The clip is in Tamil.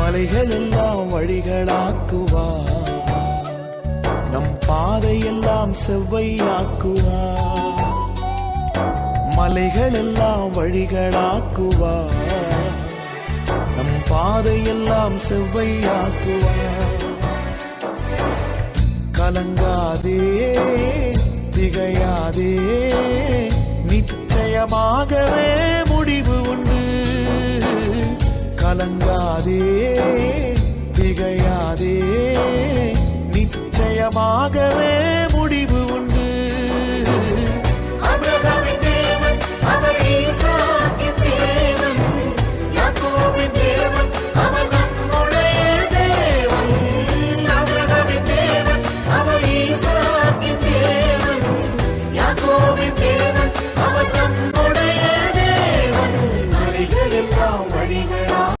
மலைகள் எல்லாம் வழிகளாக்குவார், நம் பாதையெல்லாம் செவ்வையாக்குவார். மலைகள் எல்லாம் வழிகளாக்குவார், நம் பாதையெல்லாம் செவ்வையாக்குவார். கலங்காதே திகையாதே, நிச்சயமாகவே முடிவு உண்டு. கலங்காதே திகையாதே, நிச்சயமாகவே